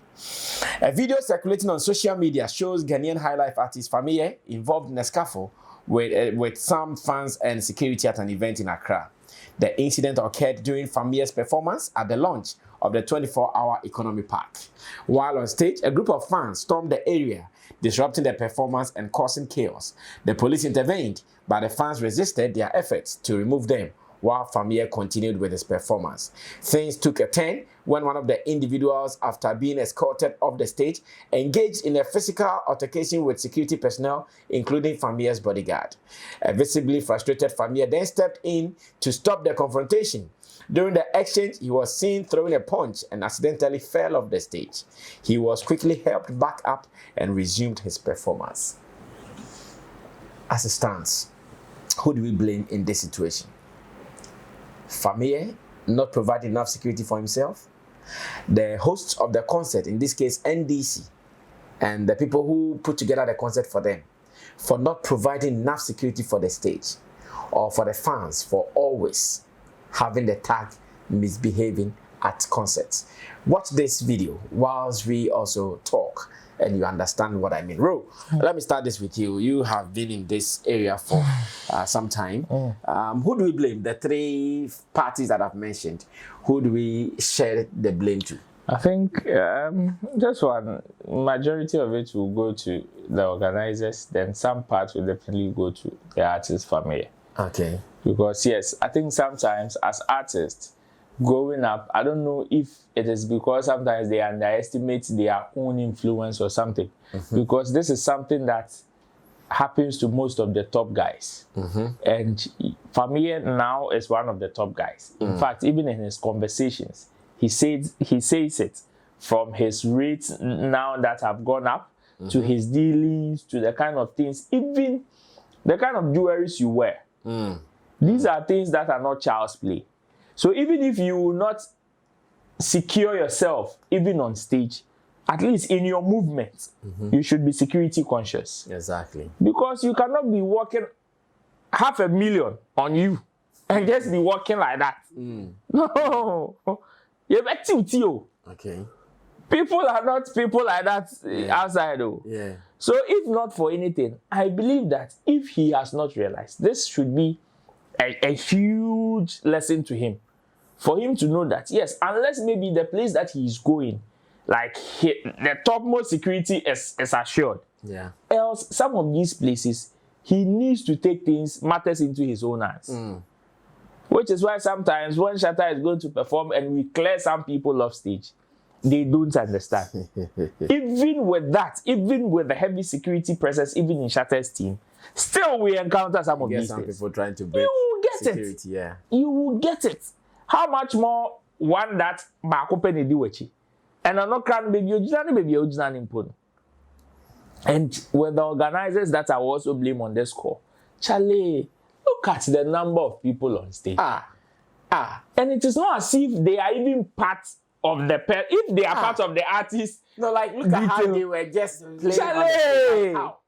A video circulating on social media shows Ghanaian highlife artist Fameye involved in a scuffle with some fans and security at an event in Accra. The incident occurred during Fameye's performance at the launch of the 24-hour economy park. While on stage, a group of fans stormed the area, disrupting the performance and causing chaos. The police intervened, but the fans resisted their efforts to remove them while Fameye continued with his performance. Things took a turn when one of the individuals, after being escorted off the stage, engaged in a physical altercation with security personnel, including Fameye's bodyguard. A visibly frustrated Fameye then stepped in to stop the confrontation. During the exchange, he was seen throwing a punch and accidentally fell off the stage. He was quickly helped back up and resumed his performance. As it stands, who do we blame in this situation? Fameye not providing enough security for himself, the hosts of the concert, in this case NDC, and the people who put together the concert for them, for not providing enough security for the stage, or for the fans for always having the tag misbehaving at concerts. Watch this video whilst we also talk and you understand what I mean. Ro, let me start this with you. You have been in this area for some time. Who do we blame? The three parties that I've mentioned, who do we share the blame to? I think just one majority of it will go to the organizers, then some parts will definitely go to the artist Fameye. Okay. Because yes, I think sometimes as artists growing up, I don't know if it is because sometimes they underestimate their own influence or something. Because this is something that happens to most of the top guys. And Fameye now is one of the top guys. In fact, even in his conversations, he says it from his rates now that have gone up to his dealings, to the kind of things, even the kind of jewelries you wear. These are things that are not child's play. So even if you will not secure yourself, even on stage, at least in your movement, you should be security conscious. Exactly. Because you cannot be walking 500,000 on you and just be walking like that. No. You're okay. People are not people like that outside though. Yeah. So if not for anything, I believe that if he has not realized, this should be a huge lesson to him. For him to know that, yes, unless maybe the place that he is going, like the topmost security is assured. Yeah. Else, some of these places, he needs to take matters into his own hands. Which is why sometimes when Shatta is going to perform and we clear some people off stage, they don't understand. Even with that, even with the heavy security presence, even in Shatta's team, still we encounter some of these things. People trying to break security. Yeah. You will get it. How much more one that Bakope do with you? And I'm not can baby impon. And with the organizers that I also blame on this call, Charlie, look at the number of people on stage. And it is not as if they are even part of the if they are part of the artist. No, like look at how they were just playing on the stage. How?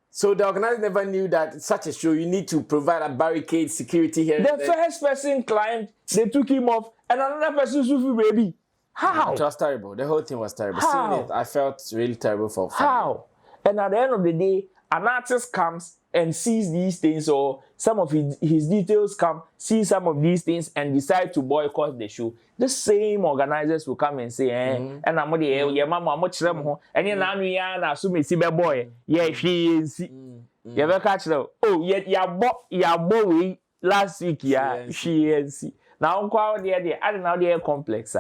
So the organizer never knew that such a show you need to provide a barricade security here. The first person climbed, they took him off, and another person Sufi baby. How? It was terrible. The whole thing was terrible. How? Seeing it, I felt really terrible for family. How? And at the end of the day, an artist comes and sees these things, or some of his details come, see some of these things, and decide to boycott the show. The same organizers will come and say, and I'm going to your mama, I'm much them, and you're not na assume see the boy. Yeah, she is. You ever catch them? Oh, yet your boy last week, yeah, she is. Now, I'm there, I don't know the complex.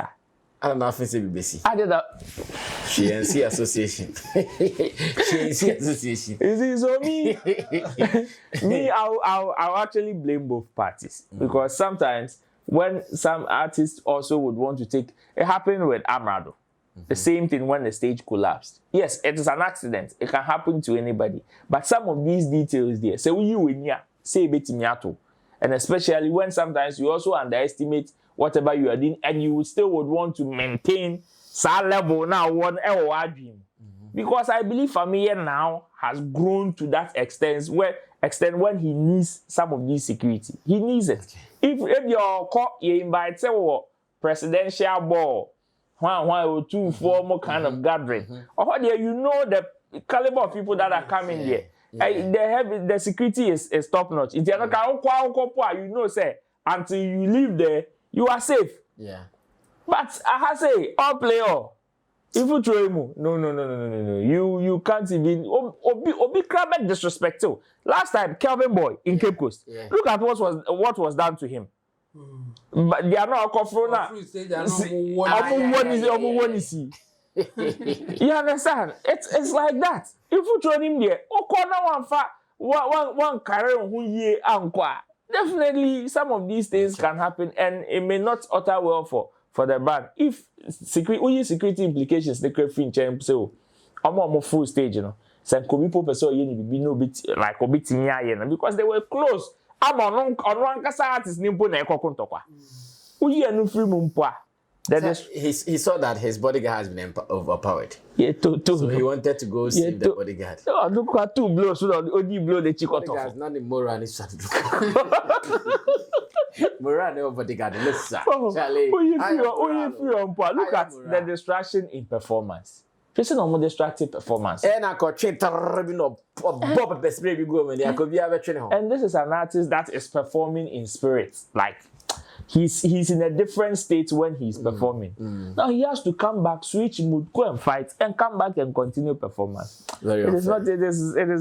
I don't know if it's BBC. I did that. She Association. She Association. Is it so me? I'll actually blame both parties because sometimes when some artists also would want to take, it happened with Amrado. The same thing when the stage collapsed. Yes, it is an accident. It can happen to anybody. But some of these details there, say you in here, say bit miato, and especially when sometimes you also underestimate whatever you are doing, and you still would want to maintain that level now one dream. Because I believe Fameye now has grown to that extent when he needs some of this security. He needs it. If you're caught, you invite say presidential ball, one or two formal kind of gathering, or there you know the caliber of people that are coming there. The security is top notch. If you're not you know say until you leave there, you are safe. Yeah. But I say all player. If you throw him, no. You can't even obi crab disrespect too. Last time, Kelvin Boy in Cape Coast. Yeah. Look at what was done to him. But they are not a You understand? It's like that. If you throw him there, one career definitely some of these things can happen, and it may not utter well for the band. If security implications they create free change so I'm full stage, you know. Some people be no bit like because they were close. I'm on one artist nimpo na ekokon he saw that his bodyguard has been overpowered. Yeah, so he wanted to go see the bodyguard. No, look at 2 blows, so only blow the chick out of. Not the Moran is Moran no bodyguard. Listen, Charlie. Look at the distraction in performance. It's a normal distracted performance. And I got trained to Bob best baby go when I could be a veteran. And this is an artist that is performing in spirit. Like he's in a different state when he's performing. Now he has to come back, switch mood, go and fight, and come back and continue performance. It is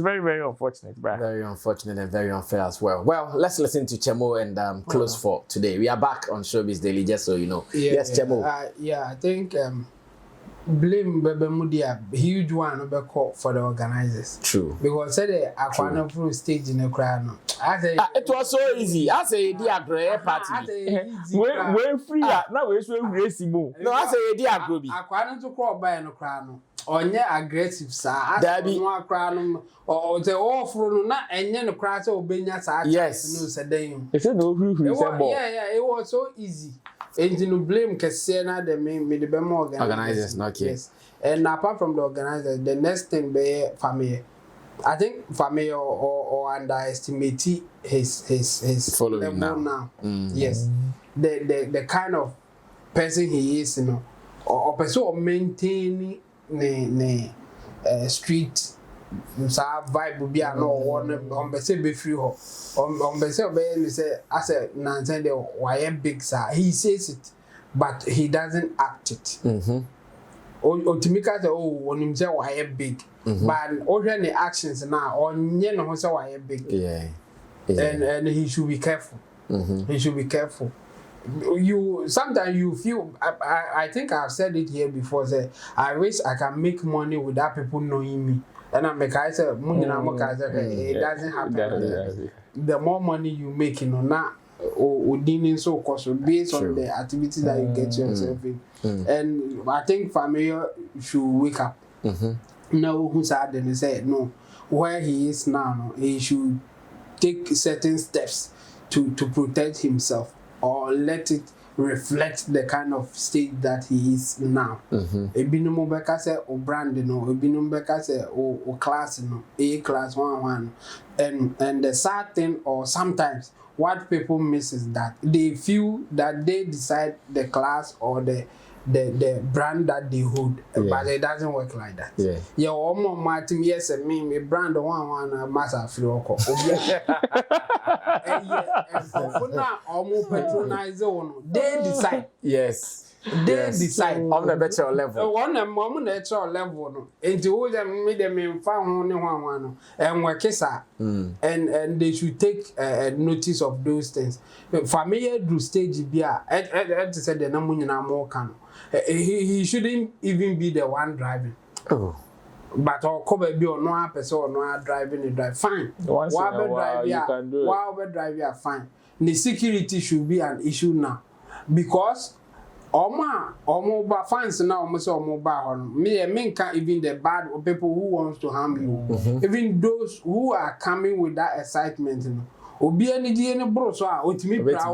very, very unfortunate, Brian. Very unfortunate and very unfair as well. Well, let's listen to Chemo and close for today. We are back on Showbiz Daily, just so you know. Yes, Chemo. I think blame Bebe a huge one for the organizers. True. Because said I can't prove stage in the crowd. I say it was so easy. I say the agree party. We're free. Now we're so aggressive. No, I say the agree. I can't to crawl by no crowd. On your aggressive sir. Debbie. No crowd or the offer not and no crowd so benya sa. Yes. No said them. It's no yeah, it was so easy. And you blame Cassiana, the main the organizers, not yes. And apart from the organizers, the next thing be Fameye. I think Fameye or underestimate his following now. Yes, the kind of person he is, you know, or person of maintaining the street. Vibe be no one on be say be free ho on be say be say as a nansen the why big sir he says it but he doesn't act it Otimika say on him say why big but over the actions now on ye no say why big and he should be careful he should be careful. You sometimes you feel I think I've said it here before, say I wish I can make money without people knowing me. And I'm like I said, it doesn't happen. The more money you make, you know, now so cost based on the activities that you get yourself in. And I think Fameye should wake up. Now who's sad and say no, where he is now, he should take certain steps to protect himself or let it reflect the kind of state that he is now. Ebinum beka say o brand no, ebinum beka say o class no, A class 1 and the sad thing or sometimes what people miss is that they feel that they decide the class or the brand that they hold, but it doesn't work like that. Yeah, almost Martin, yes, and me brand one master free oko. And for now, almost patronize on. They decide. Yes. They decide on the better level. On the moment natural level, no. And to them made them in found one and work and they should take notice of those things. Fameye do stage beer at said the number more can. He shouldn't even be the one driving. But or cover be or no person or no driving a drive fine. Once in a while you can do it. While drive you fine. The security should be an issue now because Oma fans now almost mobile. Me can't even the bad people who wants to harm you. Even those who are coming with that excitement, you know. Obi any di any bro so otimi pra.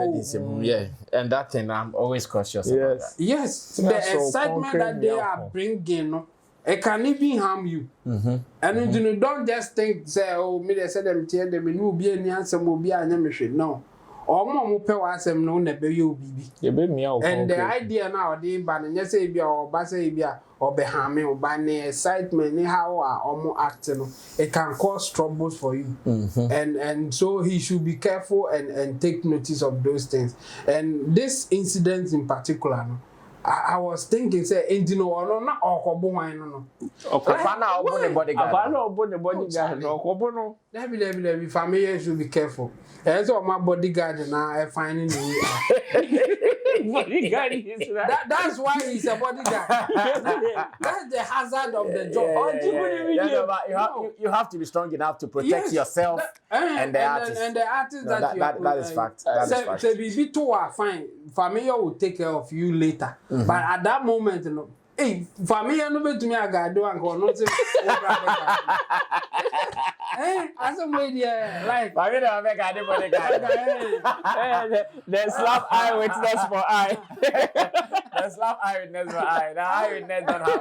Yeah, and that thing I'm always cautious about that. Yes, the excitement that they are bringing, no, it can even harm you. And you don't just think, say, oh, me they said them tell them, no be any answer, will be an emission. No. Or more pay was them no never you be. And the idea now, they ban, yes, say, be or Basabia or Behame or by the excitement, how or more acting, it can cause troubles for you. And so he should be careful and take notice of those things. And this incident in particular, no, I was thinking, say, you know, no, or no. Okay, Fana open the bodyguard. Abano open the bodyguard. No, Kobono. Let me, family should be careful. That's what my bodyguard now I find in the Bodyguard is that. That's why he's a bodyguard. That's the hazard of the job. You have to be strong enough to protect yourself and the artist. And the artist that is fact. That is fact. So be too fine. Family will take care of you later. But at that moment, you know, hey, family no be to me I got do and go no say. Hey, as a media like family no make ade for the guy. The slap eye witness for eye. The slap eye witness for eye. The eye witness don't have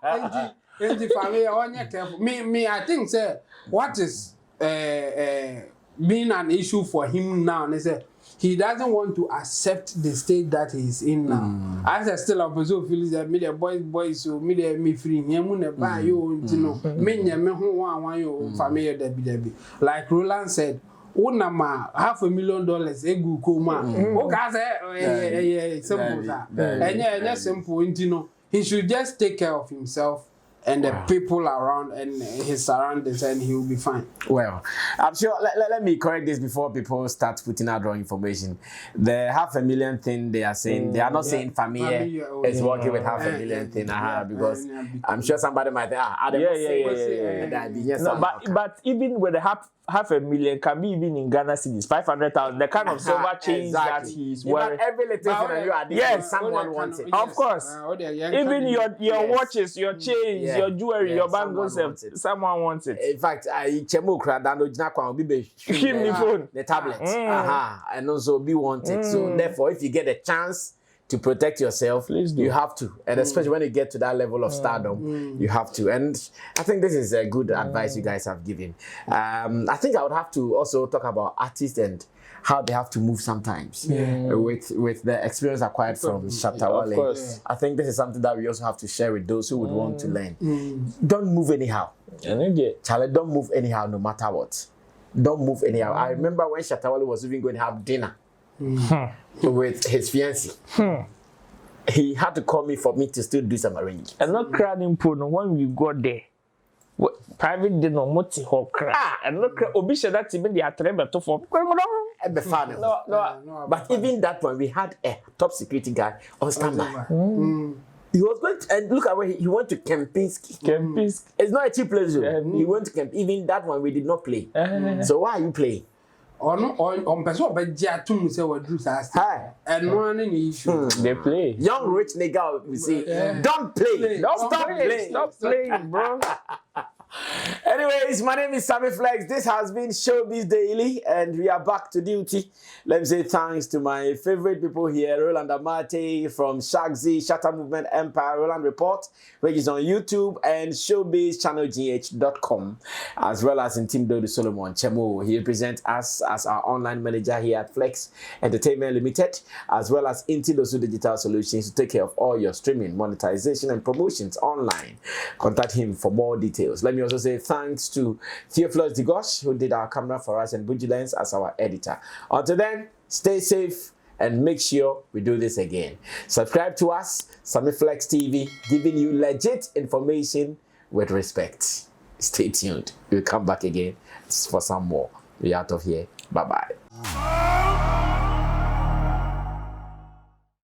eye. And the family on your careful. Me I think say what is being an issue for him now, and they say he doesn't want to accept the state that he's in now. As I still have so feel that me the boys so me free him ne buy you know me who one you family debi. Like Roland said, Unama $500,000 egu koma. O ka say simple that. And simple, you know. He should just take care of himself and the people around and his surroundings, and he will be fine. Well, I'm sure. Let me correct this before people start putting out wrong information. The $500,000 thing they are saying, they are not saying Fameye is working with $500,000 thing, because I'm sure somebody might think, but even with the $500,000 can be even in Ghana cedis, 500,000. The kind of silver chains that he's wearing. Every little thing you are someone wants it. Of course. Even your watches, your chains, your jewelry, your bangles, someone wants it. In fact, Chemo Kradano Jinakwa will be the tablets. And also be wanted. So therefore, if you get a chance to protect yourself, you have to, and especially when you get to that level of stardom, you have to. And I think this is a good advice you guys have given. I think I would have to also talk about artists and how they have to move sometimes with the experience acquired from Shatta Wale. I think this is something that we also have to share with those who would want to learn. Don't move anyhow. Charlie, don't move anyhow no matter what. Don't move anyhow. I remember when Shatta Wale was even going to have dinner with his fiancée. He had to call me for me to still do some arrangement. And not crying when we got there. Private dinner, moti ho cry. And look, Obisha that even the attribute for. But even that point, we had a top security guy on standby. He was going to, and look at where he went to Kempinski. It's not a cheap place. He went to Kemp. Even that one we did not play. So why are you playing? On person, but Jatum say what Drew says. And one issue. They play. Young rich nigga, we say, don't play. Stop playing, bro. Anyways, my name is Sammy Flex. This has been Showbiz Daily, and we are back to duty. Let me say thanks to my favorite people here, Roland Amate from Shagzy, Shatta Movement Empire, Roland Report, which is on YouTube, and showbizchannelgh.com, as well as in Team Dodo Solomon Chemo. He represents us as our online manager here at Flex Entertainment Limited, as well as Intidosu Digital Solutions to take care of all your streaming, monetization, and promotions online. Contact him for more details. Let me also say thanks to Theophilus Digosh, who did our camera for us, and Vigilance as our editor. Until then, stay safe and make sure we do this again. Subscribe to us, Sammy Flex TV, giving you legit information with respect. Stay tuned. We'll come back again for some more. We're out of here. Bye-bye.